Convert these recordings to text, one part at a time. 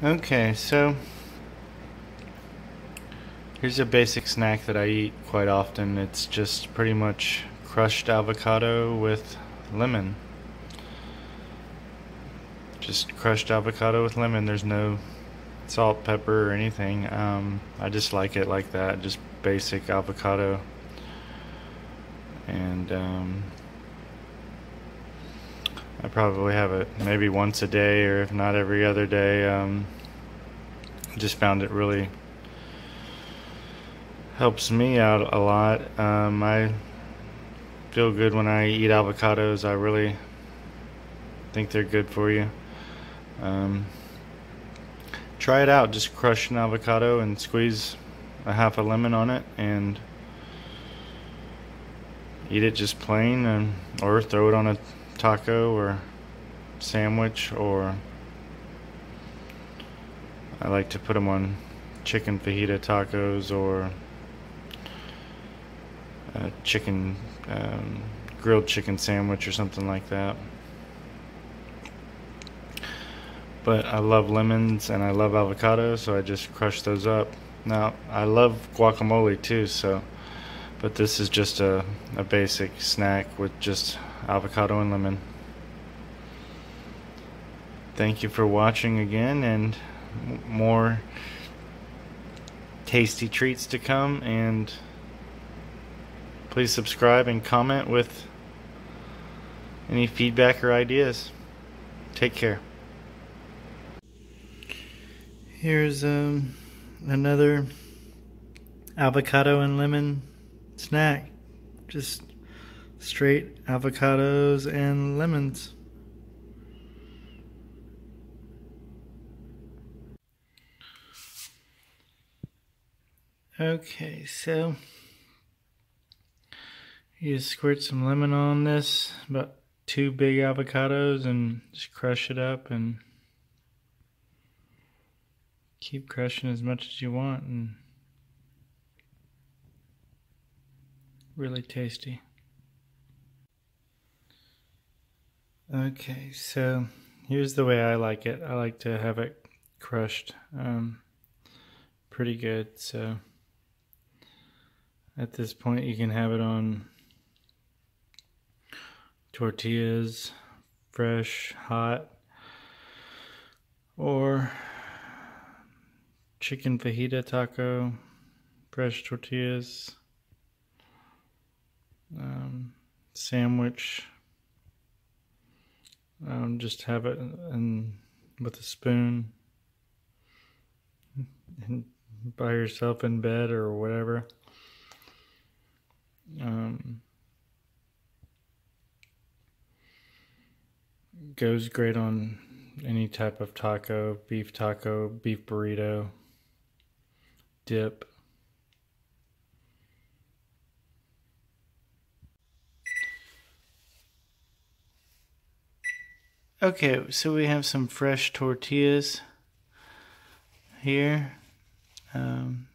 Okay, so here's a basic snack that I eat quite often. It's just pretty much crushed avocado with lemon. Just crushed avocado with lemon. There's no salt, pepper, or anything. I just like it like that, just basic avocado. And I probably have it maybe once a day, or if not every other day. Just found it really helps me out a lot. I feel good when I eat avocados. I really think they're good for you. Um, Try it out. Just crush an avocado and squeeze a half a lemon on it and eat it just plain, or throw it on a taco or sandwich, or I like to put them on chicken fajita tacos or chicken grilled chicken sandwich or something like that. But I love lemons and I love avocados, so I just crush those up. Now I love guacamole too, but this is just a basic snack with just avocado and lemon. Thank you for watching again, and more tasty treats to come, and please subscribe and comment with any feedback or ideas. Take care. Here's another avocado and lemon snack. Just straight avocados and lemons. Okay, so you just squirt some lemon on this, about 2 big avocados, and just crush it up and keep crushing as much as you want, and really tasty. Okay, so here's the way I like it. I like to have it crushed pretty good. So at this point you can have it on tortillas, fresh, hot, or chicken fajita taco, fresh tortillas, sandwich. Just have it with a spoon and by yourself in bed or whatever. Goes great on any type of taco, beef burrito, dip. Okay, so we have some fresh tortillas here from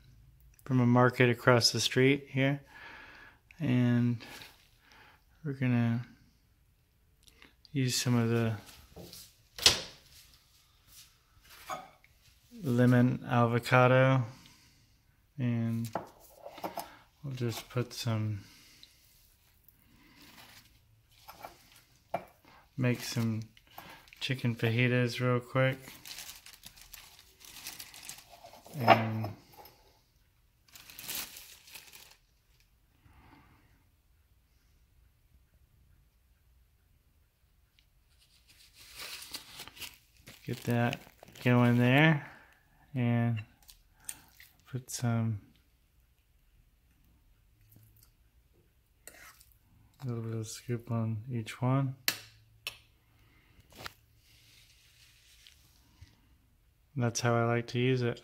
a market across the street here, and we're gonna use some of the lemon avocado, and we'll just put make some chicken fajitas real quick, and get that going there, and put a little bit of scoop on each one. That's how I like to use it.